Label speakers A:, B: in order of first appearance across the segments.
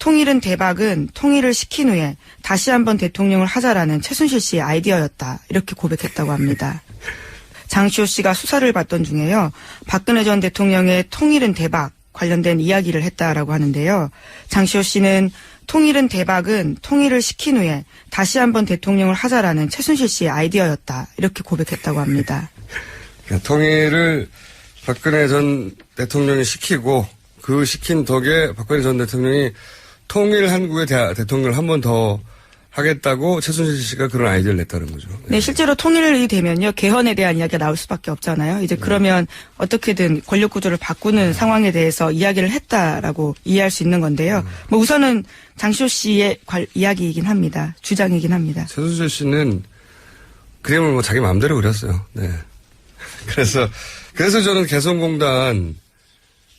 A: 통일은 대박은 통일을 시킨 후에 다시 한번 대통령을 하자라는 최순실 씨의 아이디어였다. 이렇게 고백했다고 합니다. 장시호 씨가 수사를 받던 중에요. 박근혜 전 대통령의 통일은 대박 관련된 이야기를 했다라고 하는데요. 장시호 씨는 통일은 대박은 통일을 시킨 후에 다시 한번 대통령을 하자라는 최순실 씨의 아이디어였다. 이렇게 고백했다고 합니다.
B: 통일을 박근혜 전 대통령이 시키고 그 시킨 덕에 박근혜 전 대통령이 통일 한국의 대통령을 한 번 더 하겠다고 최순실 씨가 그런 아이디어를 냈다는 거죠.
A: 네, 실제로 통일이 되면요. 개헌에 대한 이야기가 나올 수밖에 없잖아요. 이제 그러면 어떻게든 권력 구조를 바꾸는 상황에 대해서 이야기를 했다라고 이해할 수 있는 건데요. 뭐 우선은 장시호 씨의 이야기이긴 합니다. 주장이긴 합니다.
B: 최순실 씨는 그림을 뭐 자기 마음대로 그렸어요. 네. 그래서 저는 개성공단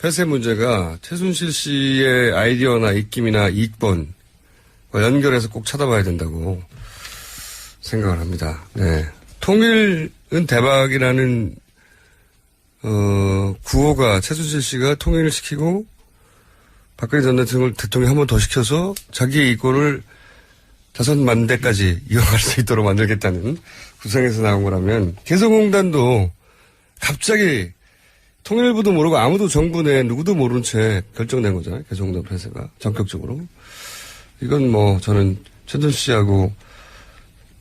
B: 폐쇄 문제가 최순실 씨의 아이디어나 입김이나 이익번 연결해서 꼭 찾아봐야 된다고 생각을 합니다. 네. 통일은 대박이라는 구호가 최순실 씨가 통일을 시키고 박근혜 전 대통령이 한 번 더 시켜서 자기의 이권을 5만 대까지 이어갈 수 있도록 만들겠다는 구상에서 나온 거라면 개성공단도 갑자기 통일부도 모르고 아무도 정부 내 누구도 모르는 채 결정된 거잖아요. 개성공단 폐쇄가 전격적으로. 이건 뭐 저는 최순실 씨하고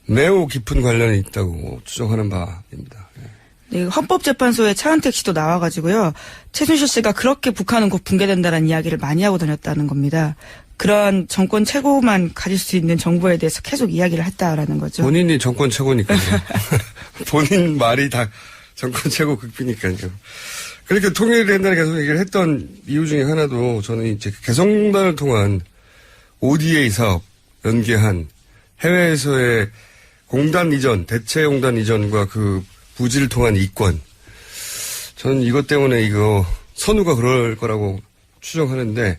B: 매우 깊은 관련이 있다고 추정하는 바입니다.
A: 네, 헌법재판소에 차은택 씨도 나와가지고요. 최순실 씨가 그렇게 북한은 곧 붕괴된다는 이야기를 많이 하고 다녔다는 겁니다. 그런 정권 최고만 가질 수 있는 정부에 대해서 계속 이야기를 했다라는 거죠.
B: 본인이 정권 최고니까요. 본인 말이 다 정권 최고 극비니까요. 그렇게 통일을 한다는 계속 얘기를 했던 이유 중에 하나도 저는 이제 개성공단을 통한 ODA 사업 연계한 해외에서의 공단 이전, 대체 공단 이전과 그 부지를 통한 이권. 저는 이것 때문에 이거 선우가 그럴 거라고 추정하는데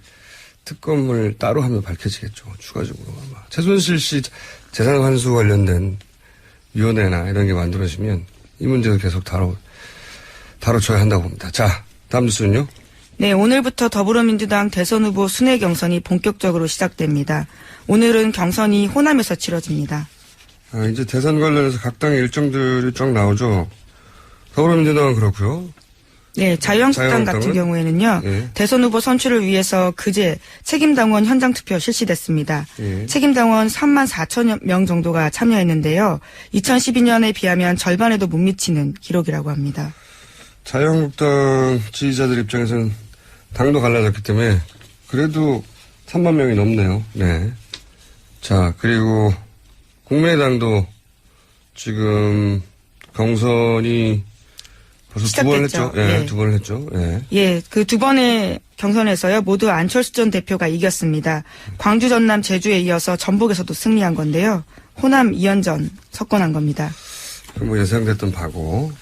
B: 특검을 따로 하면 밝혀지겠죠. 추가적으로 아마. 최순실 씨 재산 환수 관련된 위원회나 이런 게 만들어지면 이 문제도 계속 다뤄줘야 한다고 봅니다. 자, 다음 뉴스는요.
A: 네, 오늘부터 더불어민주당 대선 후보 순회 경선이 본격적으로 시작됩니다. 오늘은 경선이 호남에서 치러집니다.
B: 이제 대선 관련해서 각 당의 일정들이 쫙 나오죠. 더불어민주당은 그렇고요.
A: 네, 자유한국당 같은 경우에는요.
B: 예.
A: 대선 후보 선출을 위해서 그제 책임당원 현장투표 실시됐습니다.
B: 예.
A: 책임당원 3만 4천 명 정도가 참여했는데요. 2012년에 비하면 절반에도 못 미치는 기록이라고 합니다.
B: 자유한국당 지지자들 입장에서는 당도 갈라졌기 때문에 그래도 3만 명이 넘네요. 네. 자, 그리고 국민의당도 지금 경선이 벌써 2번 했죠. 예,
A: 네.
B: 2번 했죠. 예.
A: 예, 그 2번의 경선에서요. 모두 안철수 전 대표가 이겼습니다. 광주, 전남, 제주에 이어서 전북에서도 승리한 건데요. 호남 2연전 석권한 겁니다.
B: 뭐 예상됐던 바고.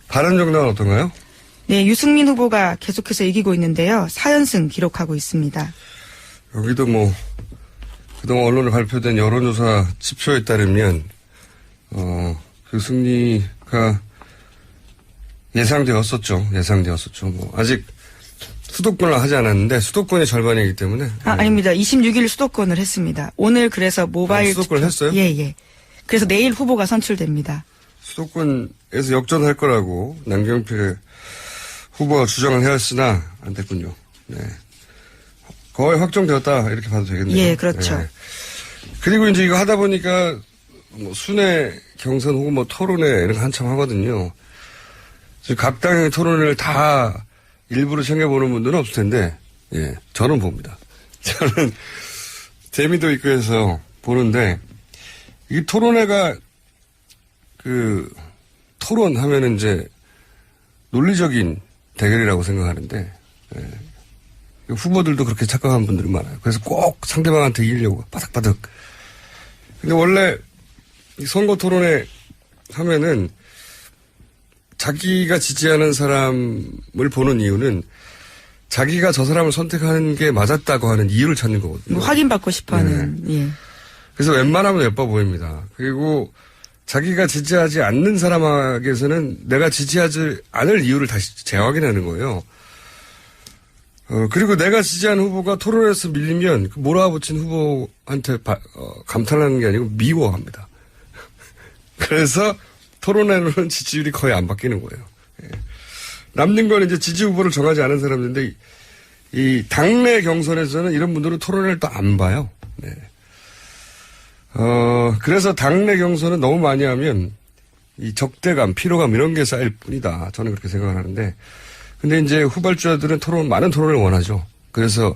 B: 바른정당은 어떤가요?
A: 네, 유승민 후보가 계속해서 이기고 있는데요. 4연승 기록하고 있습니다.
B: 여기도 뭐 그동안 언론에 발표된 여론조사 지표에 따르면 그 승리가 예상되었었죠. 뭐 아직 수도권을 하지 않았는데 수도권이 절반이기 때문에.
A: 아닙니다. 26일 수도권을 했습니다. 오늘 그래서 모바일
B: 수도권을 했어요?
A: 예. 그래서 내일 후보가 선출됩니다.
B: 수도권에서 역전할 거라고 남경필 후보가 주장을 해왔으나 안 됐군요. 네. 거의 확정되었다 이렇게 봐도 되겠네요.
A: 예, 그렇죠.
B: 네. 그리고 이제 이거 하다 보니까 뭐 순회 경선 혹은 뭐 토론회 이런 거 한참 하거든요. 지금 각 당의 토론회를 다 일부러 챙겨보는 분들은 없을 텐데, 예, 저는 봅니다. 저는 재미도 있고 해서 보는데 이 토론회가 토론하면은 이제 논리적인 대결이라고 생각하는데, 예. 후보들도 그렇게 착각하는 분들이 많아요. 그래서 꼭 상대방한테 이기려고 바닥바닥. 근데 원래 이 선거 토론회 하면은 자기가 지지하는 사람을 보는 이유는 자기가 저 사람을 선택하는 게 맞았다고 하는 이유를 찾는 거거든요.
A: 뭐 확인받고 싶어 하는,
B: 네.
A: 예.
B: 그래서 웬만하면 예뻐 보입니다. 그리고 자기가 지지하지 않는 사람에게서는 내가 지지하지 않을 이유를 다시 재확인하는 거예요. 그리고 내가 지지한 후보가 토론에서 밀리면 그 몰아붙인 후보한테 감탄하는 게 아니고 미워합니다. 그래서 토론회로는 지지율이 거의 안 바뀌는 거예요. 예. 남는 건 이제 지지 후보를 정하지 않은 사람들인데 이 당내 경선에서는 이런 분들은 토론회를 또 안 봐요. 네. 그래서 당내 경선은 너무 많이 하면 이 적대감, 피로감 이런 게 쌓일 뿐이다. 저는 그렇게 생각을 하는데. 근데 이제 후발주자들은 많은 토론을 원하죠. 그래서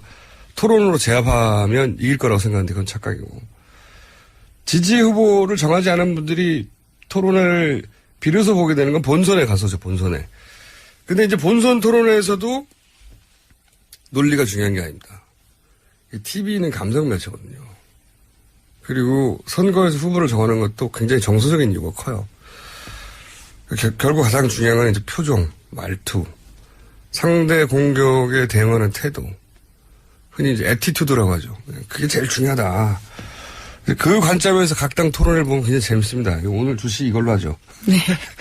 B: 토론으로 제압하면 이길 거라고 생각하는데 그건 착각이고. 지지 후보를 정하지 않은 분들이 토론을 비로소 보게 되는 건 본선에 가서죠, 본선에. 근데 이제 본선 토론회에서도 논리가 중요한 게 아닙니다. TV는 감성 매체거든요. 그리고 선거에서 후보를 정하는 것도 굉장히 정서적인 이유가 커요. 결국 가장 중요한 건 이제 표정, 말투, 상대 공격에 대응하는 태도. 흔히 이제 애티튜드라고 하죠. 그게 제일 중요하다. 그 관점에서 각 당 토론을 보면 굉장히 재밌습니다. 오늘 주시 이걸로 하죠.
A: 네.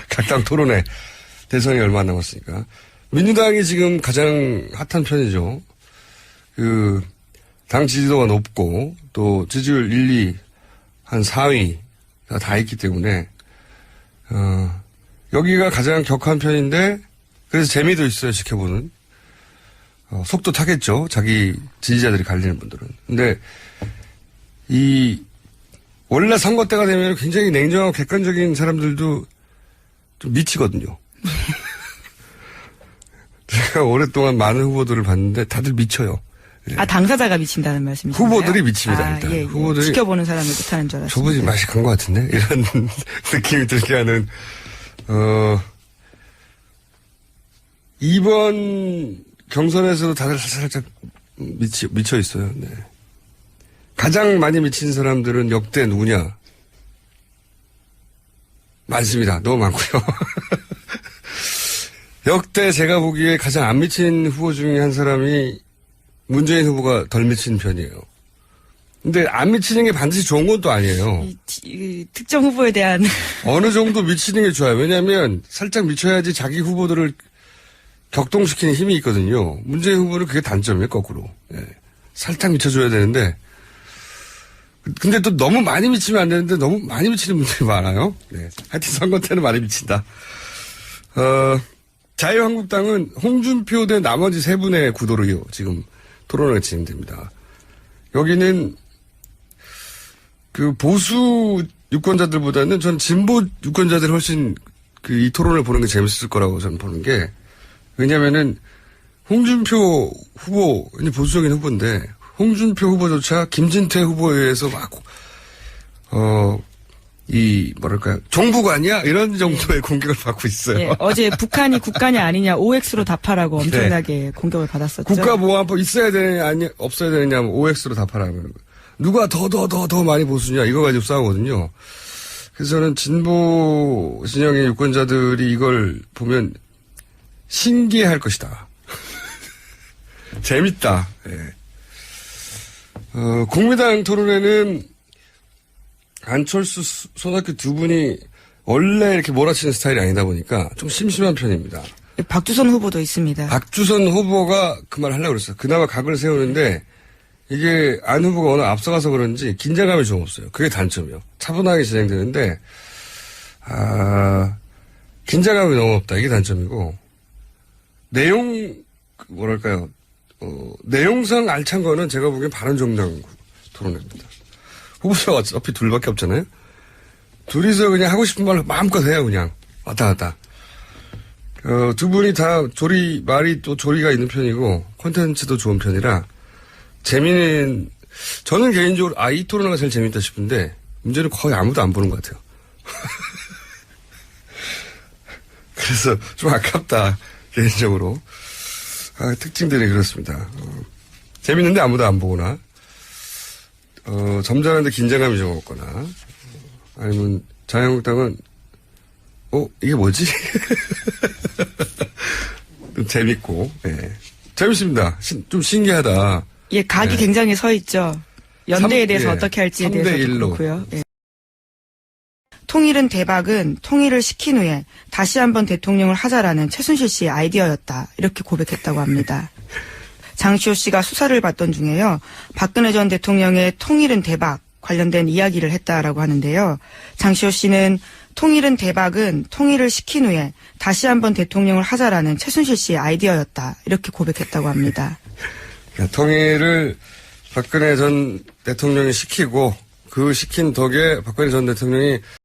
B: 각 당 토론회. 대선이 얼마 안 남았으니까. 민주당이 지금 가장 핫한 편이죠. 당 지지도가 높고, 또 지지율 1, 2, 한 4위가 다 있기 때문에, 여기가 가장 격한 편인데, 그래서 재미도 있어요, 지켜보는. 속도 타겠죠. 자기 지지자들이 갈리는 분들은. 근데, 원래 선거 때가 되면 굉장히 냉정하고 객관적인 사람들도 좀 미치거든요. 제가 오랫동안 많은 후보들을 봤는데 다들 미쳐요. 예.
A: 당사자가 미친다는 말씀이신가요?
B: 후보들이 미칩니다, 일단.
A: 예.
B: 후보들이.
A: 지켜보는 사람을 못하는 줄 알았습니다.
B: 저분이 맛이 간 것 같은데? 이런 느낌이 들게 하는, 이번 경선에서도 다들 살짝 미쳐 있어요. 네. 가장 많이 미친 사람들은 역대 누구냐? 많습니다. 너무 많고요. 역대 제가 보기에 가장 안 미친 후보 중에 한 사람이 문재인 후보가 덜 미친 편이에요. 근데 안 미치는 게 반드시 좋은 건 또 아니에요.
A: 이 특정 후보에 대한
B: 어느 정도 미치는 게 좋아요. 왜냐하면 살짝 미쳐야지 자기 후보들을 격동시키는 힘이 있거든요. 문재인 후보는 그게 단점이에요. 거꾸로. 예. 살짝 미쳐줘야 되는데 근데 또 너무 많이 미치면 안 되는데 너무 많이 미치는 분들이 많아요. 네. 하여튼 선거 때는 많이 미친다. 자유한국당은 홍준표 대 나머지 세 분의 구도로 지금 토론을 진행됩니다. 여기는 그 보수 유권자들보다는 전 진보 유권자들이 훨씬 이 토론을 보는 게 재밌을 거라고 저는 보는 게 왜냐면은 홍준표 후보, 이제 보수적인 후보인데 홍준표 후보조차 김진태 후보에 의해서 막, 정부가 아니야? 이런 정도의 공격을 받고 있어요.
A: 네, 어제 북한이 국간이 아니냐, OX로 답하라고 엄청나게 네. 공격을 받았었죠.
B: 국가보안법 있어야 되느냐, 아니, 없어야 되느냐, OX로 답하라고. 누가 더 많이 보수냐, 이거 가지고 싸우거든요. 그래서 저는 진보 진영의 유권자들이 이걸 보면 신기해할 것이다. 재밌다. 네. 국민당 토론회는 안철수, 손학규 두 분이 원래 이렇게 몰아치는 스타일이 아니다 보니까 좀 심심한 편입니다.
A: 박주선 후보도 있습니다.
B: 박주선 후보가 그 말 하려고 그랬어요. 그나마 각을 세우는데 이게 안 후보가 워낙 앞서가서 그런지 긴장감이 좀 없어요. 그게 단점이요. 차분하게 진행되는데, 긴장감이 너무 없다. 이게 단점이고, 내용상 알찬 거는 제가 보기엔 바른정당 토론회입니다. 후보자가 어차피 둘밖에 없잖아요. 둘이서 그냥 하고 싶은 말로 마음껏 해요, 그냥. 왔다 갔다. 두 분이 다 말이 또 조리가 있는 편이고, 콘텐츠도 좋은 편이라, 저는 개인적으로, 이 토론회가 제일 재밌다 싶은데, 문제는 거의 아무도 안 보는 것 같아요. 그래서 좀 아깝다, 개인적으로. 특징들이 그렇습니다. 재밌는데 아무도 안 보거나, 점잖은데 긴장감이 좀 없거나, 아니면 자유한국당은, 이게 뭐지? 좀 재밌고, 예. 재밌습니다. 좀 신기하다.
A: 예, 각이 굉장히 서 있죠. 연대에 대해서 어떻게 할지에 대해서도 그렇고요. 예. 통일은 대박은 통일을 시킨 후에 다시 한번 대통령을 하자라는 최순실 씨의 아이디어였다. 이렇게 고백했다고 합니다. 장시호 씨가 수사를 받던 중에요. 박근혜 전 대통령의 통일은 대박 관련된 이야기를 했다라고 하는데요. 장시호 씨는 통일은 대박은 통일을 시킨 후에 다시 한번 대통령을 하자라는 최순실 씨의 아이디어였다. 이렇게 고백했다고 합니다.
B: 그러니까 통일을 박근혜 전 대통령이 시키고 그 시킨 덕에 박근혜 전 대통령이